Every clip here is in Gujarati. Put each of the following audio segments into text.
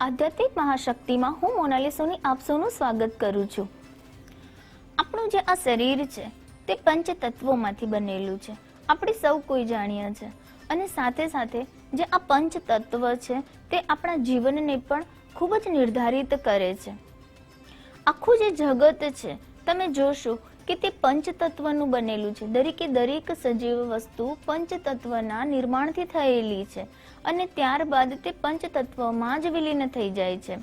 આધ્યાત્મિક મહાશક્તિમાં હું મોનાલી સોની આપ સૌનું સ્વાગત કરું છું। આપણું જે આ શરીર છે તે પંચ તત્વોમાંથી બનેલું છે, આપણે સૌ કોઈ જાણીએ છે। અને સાથે સાથે જે આ પંચ તત્વ છે તે આપણા જીવનને પણ ખૂબ જ નિર્ધારિત કરે છે। આખું જે જગત છે તમે જોશો કે તે પંચતત્વનું બનેલું છે। દરેક સજીવ વસ્તુ પંચતત્વના નિર્માણથી થયેલી છે અને ત્યારબાદ તે પંચતત્વમાં જ વિલીન થઈ જાય છે।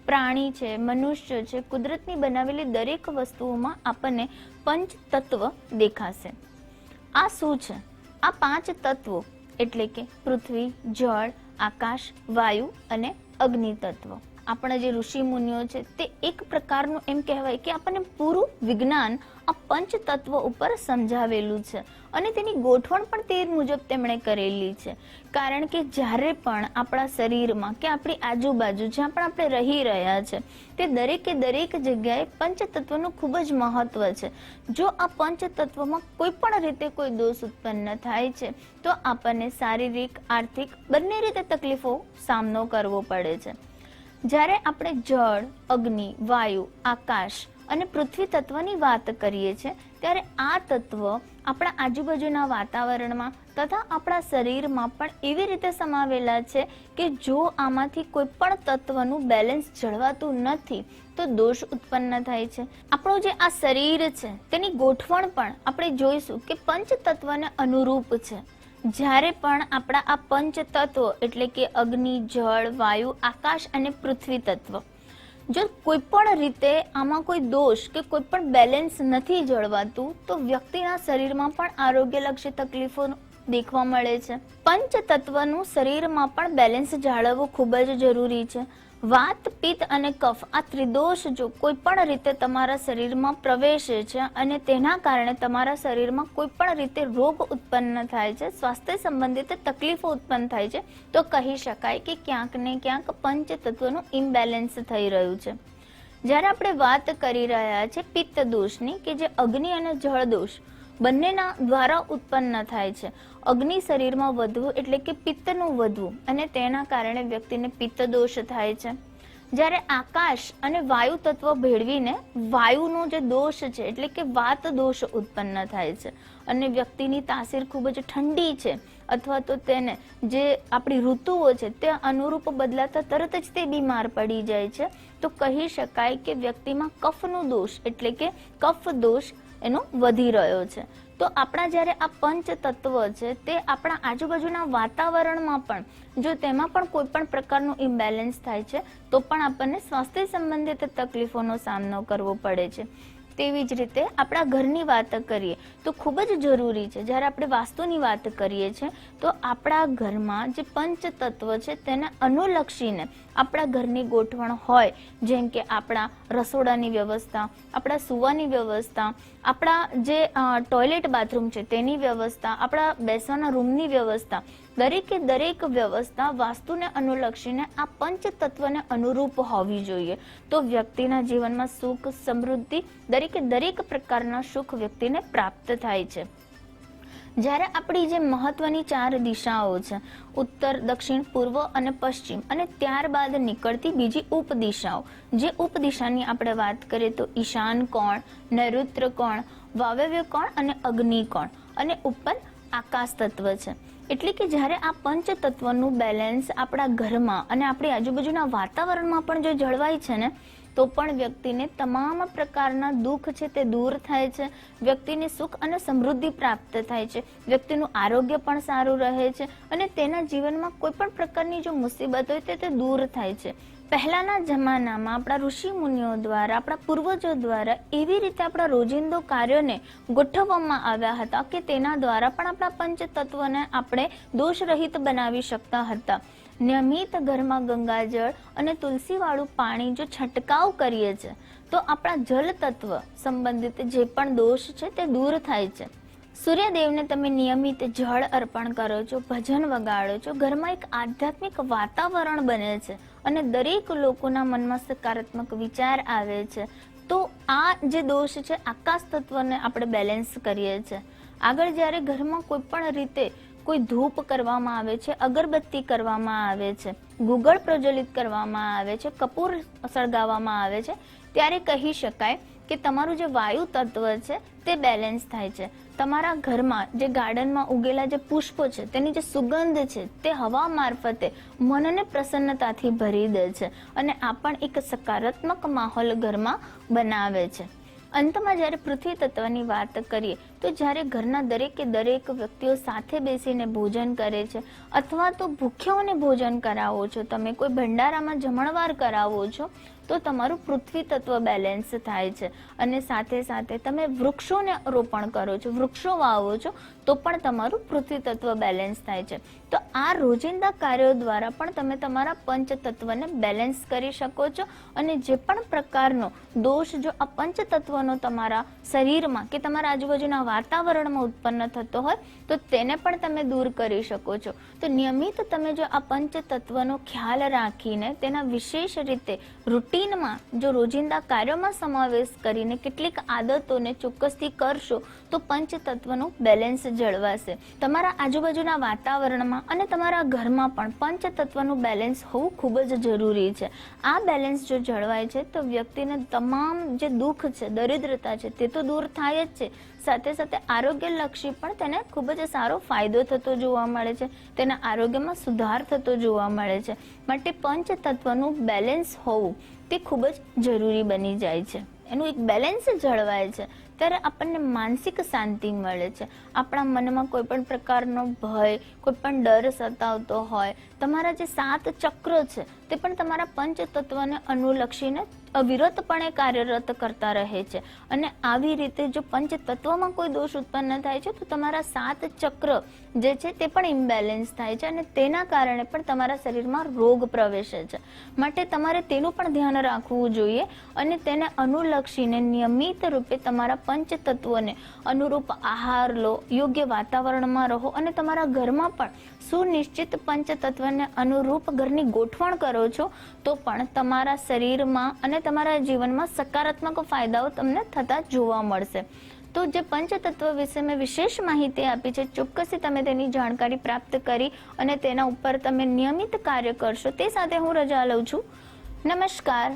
પ્રાણી છે, મનુષ્ય છે, કુદરતની બનાવેલી દરેક વસ્તુઓમાં આપણને પંચતત્વ દેખાશે। આ શું છે? આ પાંચ તત્વો એટલે કે પૃથ્વી, જળ, આકાશ, વાયુ અને અગ્નિ તત્વ। આપણા જે ઋષિ મુનિઓ છે તે એક પ્રકારનું એમ કહેવાય કે આપણને પૂરું વિજ્ઞાન આ પંચ તત્વ ઉપર સમજાવેલું છે અને તેની ગોઠવણ પણ તે મુજબ તેમણે કરેલી છે। કારણ કે જ્યારે પણ આપણા શરીરમાં કે આપણી આજુબાજુ જ્યાં પણ આપણે રહી રહ્યા છે તે દરેક જગ્યાએ પંચતત્વનું ખૂબ જ મહત્વ છે। જો આ પંચતત્વમાં કોઈ પણ રીતે કોઈ દોષ ઉત્પન્ન થાય છે તો આપણને શારીરિક, આર્થિક બંને રીતે તકલીફો સામનો કરવો પડે છે। જ્યારે આપણે જળ, અગ્નિ, વાયુ, આકાશ અને પૃથ્વી તત્વની વાત કરીએ છીએ ત્યારે આ તત્વ આપણા આજુબાજુના વાતાવરણમાં તથા આપણા શરીરમાં પણ એવી રીતે સમાવેલા છે કે જો આમાંથી કોઈ પણ તત્વનું બેલેન્સ જળવાતું નથી તો દોષ ઉત્પન્ન થાય છે। આપણું જે આ શરીર છે તેની ગોઠવણ પણ આપણે જોઈશું કે પંચ તત્વને અનુરૂપ છે। જ્યારે પણ આપણા આ પંચ તત્વો એટલે કે અગ્નિ, જળ, વાયુ, આકાશ અને પૃથ્વી તત્વ જો કોઈ પણ રીતે આમાં કોઈ દોષ કે કોઈ પણ બેલેન્સ નથી જળવાતું તો વ્યક્તિના શરીરમાં પણ આરોગ્યલક્ષી તકલીફો દેખવા મળે છે। પંચ તત્વનું શરીરમાં પણ બેલેન્સ જાળવવું ખૂબ જ જરૂરી છે। વાત, પિત્ત અને કફ આ ત્રિદોષ જો કોઈ પણ રીતે તમારા શરીરમાં પ્રવેશે છે અને તેના કારણે તમારા શરીરમાં કોઈ પણ રીતે રોગ ઉત્પન્ન થાય છે, સ્વાસ્થ્ય સંબંધિત તકલીફો ઉત્પન્ન થાય છે તો કહી શકાય કે ક્યાંક ને ક્યાંક પંચ તત્વનું ઇમ્બેલેન્સ થઈ રહ્યું છે। જ્યારે આપણે વાત કરી રહ્યા છે પિત્ત દોષની કે જે અગ્નિ અને જળ દોષ બંનેના દ્વારા ઉત્પન્ન થાય છે। અગ્નિ શરીરમાં વધવું એટલે કે પિત્તનું વધવું અને તેના કારણે વ્યક્તિને પિત્ત દોષ થાય છે। જ્યારે આકાશ અને વાયુ તત્વ ભેળવીને વાયુનો જે દોષ છે એટલે કે વાત દોષ ઉત્પન્ન થાય છે અને વ્યક્તિની તાસીર ખૂબ જ ઠંડી છે અથવા તો તેને જે આપણી ઋતુઓ છે તે અનુરૂપ બદલાતા તરત જ તે બીમાર પડી જાય છે તો કહી શકાય કે વ્યક્તિમાં કફનો દોષ એટલે કે કફ દોષ એનો વધી રહ્યો છે। તો આપણા જ્યારે આ પંચ તત્વ છે તે આપણા આજુબાજુના વાતાવરણમાં પણ જો તેમાં પણ કોઈ પણ પ્રકારનું ઇમ્બેલેન્સ થાય છે તો પણ આપણને સ્વાસ્થ્ય સંબંધિત તકલીફોનો સામનો કરવો પડે છે। તેવી જ રીતે આપણા ઘરની વાત કરીએ તો ખૂબ જ જરૂરી છે। જ્યારે આપણે વાસ્તુની વાત કરીએ છીએ તો આપણા ઘરમાં જે પંચ તત્વ છે તેને અનુલક્ષીને આપણા ઘરની ગોઠવણ હોય, જેમ કે આપણા રસોડાની વ્યવસ્થા, આપણા સૂવાની વ્યવસ્થા, આપણા જે ટોયલેટ બાથરૂમ છે તેની વ્યવસ્થા, આપણા બેસવાના રૂમની વ્યવસ્થા, દરેક વ્યવસ્થા વાસ્તુને અનુલક્ષીને આ પંચ તત્વને અનુરૂપ હોવી જોઈએ તો વ્યક્તિના જીવનમાં સુખ, સમૃદ્ધિ દરેક પ્રકારના સુખ વ્યક્તિને પ્રાપ્ત થાય છે। જ્યારે આપણી જે મહત્વની 4 દિશાઓ છે ઉત્તર, દક્ષિણ, પૂર્વ અને પશ્ચિમ અને ત્યારબાદ નીકળતી બીજી ઉપદિશાઓ, જે ઉપદિશાની આપણે વાત કરીએ તો ઈશાન કોણ, નૈઋત્ય કોણ, વાયવ્ય કોણ અને અગ્નિ કોણ અને ઉપર આકાશ તત્વ છે। એટલે કે જ્યારે આ પંચ તત્વનું બેલેન્સ આપણા ઘરમાં અને આપણી આજુબાજુના વાતાવરણમાં પણ જો જળવાય છે ને તો પણ વ્યક્તિને તમામ પ્રકારના દુઃખ છે તે દૂર થાય છે, વ્યક્તિને સુખ અને સમૃદ્ધિ પ્રાપ્ત થાય છે, વ્યક્તિનું આરોગ્ય પણ સારું રહે છે અને તેના જીવનમાં કોઈ પણ પ્રકારની જો મુસીબત હોય તે દૂર થાય છે। પહેલાના જમાનામાં આપણા ઋષિ મુનિઓ દ્વારા, આપણા પૂર્વજો દ્વારા એવી રીતે આપણા રોજિંદો કાર્યોને ગોઠવવામાં આવ્યા હતા કે તેના દ્વારા પણ આપણા પંચ તત્વને આપણે દોષરહિત બનાવી શકતા હતા। નિયમિત ઘરમાં ગંગાજળ અને તુલસીવાળું પાણી જો છંટકાવ કરીએ છીએ તો આપણા જલ તત્વ સંબંધિત જે પણ દોષ છે તે દૂર થાય છે। સૂર્યદેવને તમે નિયમિત જળ અર્પણ કરો છો, ભજન વગાડો છો, ઘરમાં એક આધ્યાત્મિક વાતાવરણ બને છે અને દરેક લોકોના મનમાં સકારાત્મક વિચાર આવે છે તો આ જે દોષ છે આકાશ તત્વને આપણે બેલેન્સ કરીએ છીએ। આગળ જ્યારે ઘરમાં કોઈ પણ રીતે કોઈ ધૂપ કરવામાં આવે છે, અગરબત્તી કરવામાં આવે છે ગુગળ પ્રજ્વલિત કરવામાં આવે છે, કપૂર સળગાવવામાં આવે છે, ત્યારે કહી શકાય કે તમારું જે વાયુ તત્વ છે તે બેલેન્સ થાય છે. તમારા ઘરમાં જે ગાર્ડનમાં ઉગેલા જે પુષ્પો છે તેની જે સુગંધ છે તે હવા મારફતે મનને પ્રસન્નતાથી ભરી દે છે અને આ પણ એક સકારાત્મક માહોલ ઘરમાં બનાવે છે. અંતમાં જ્યારે પૃથ્વી તત્વની વાત કરીએ તો જ્યારે ઘરના દરેકે દરેક વ્યક્તિઓ સાથે બેસીને ભોજન કરે છે અથવા તો ભૂખ્યાઓને ભોજન કરાવો છો, તમે કોઈ ભંડારામાં જમણવાર કરાવો છો, તો તમારું પૃથ્વી તત્વ બેલેન્સ થાય છે. અને સાથે સાથે તમે વૃક્ષોને રોપણ કરો છો, વૃક્ષો વાવો છો, તો પણ તમારું પૃથ્વી તત્વ બેલેન્સ થાય છે. તો આ રોજિંદા કાર્યો દ્વારા પણ તમે તમારા પંચ તત્વને બેલેન્સ કરી શકો છો અને જે પણ પ્રકારનો દોષ જો આ પંચ તત્વનો તમારા શરીરમાં કે તમારા આજુબાજુના વાતાવરણમાં ઉત્પન્ન થતો હોય તો તેને પણ તમે દૂર કરી શકો છો. તો નિયમિત તમે જો આ પંચ તત્વનો ખ્યાલ રાખીને તેના વિશેષ રીતે રૂટીનમાં જો રોજિંદા કાર્યોમાં સમાવેશ કરીને કેટલીક આદતોને ચોક્કસથી કરશો તો પંચ તત્વનું બેલેન્સ જળવાશે. તમારા આજુબાજુના વાતાવરણમાં અને તમારા ઘરમાં પણ પંચ તત્વનું બેલેન્સ હોવું ખૂબ જ જરૂરી છે. આ બેલેન્સ જો જળવાય છે તો વ્યક્તિને તમામ જે દુઃખ છે, દરિદ્રતા છે તે તો દૂર થાય જ છે, સાથે સાથે આરોગ્યલક્ષી પણ તેને ખૂબ જ સારો ફાયદો થતો જોવા મળે છે, તેના આરોગ્યમાં સુધાર થતો જોવા મળે છે. માટે પંચ તત્વનું બેલેન્સ હોવું તે ખૂબ જ જરૂરી બની જાય છે. એનું એક બેલેન્સ જળવાય છે ત્યારે આપણને માનસિક શાંતિ મળે છે. આપણા મનમાં કોઈ પણ પ્રકારનો ભય, કોઈ પણ ડર સતાવતો હોય, તમારા જે 7 ચક્ર છે તે પણ તમારા પંચ તત્વને અનુલક્ષીને અવિરતપણે કાર્યરત કરતા રહે છે. અને આવી રીતે જો પંચ તત્વમાં કોઈ દોષ ઉત્પન્ન થાય છે તો તમારા 7 ચક્ર જે છે તે પણ ઇમ્બેલેન્સ થાય છે અને તેના કારણે પણ તમારા શરીરમાં રોગ પ્રવેશે છે. માટે તમારે તેનું પણ ધ્યાન રાખવું જોઈએ અને તેને અનુલક્ષીને નિયમિત રૂપે તમારા પંચ તત્વોને અનુરૂપ આહાર લો, યોગ્ય વાતાવરણમાં રહો અને તમારા ઘરમાં પણ સુનિશ્ચિત પંચ તત્વને અનુરૂપ ઘરની ગોઠવણ કરો છો તો પણ તમારા શરીરમાં અને તમારા જીવનમાં સકારાત્મક ફાયદાઓ તમને થતા જોવા મળશે. તો જે પંચતત્વ વિશે મેં વિશેષ માહિતી આપી છે, ચોક્કસથી તમે તેની જાણકારી પ્રાપ્ત કરી અને તેના ઉપર તમે નિયમિત કાર્ય કરશો. તે સાથે હું રજા લઉં છું. નમસ્કાર.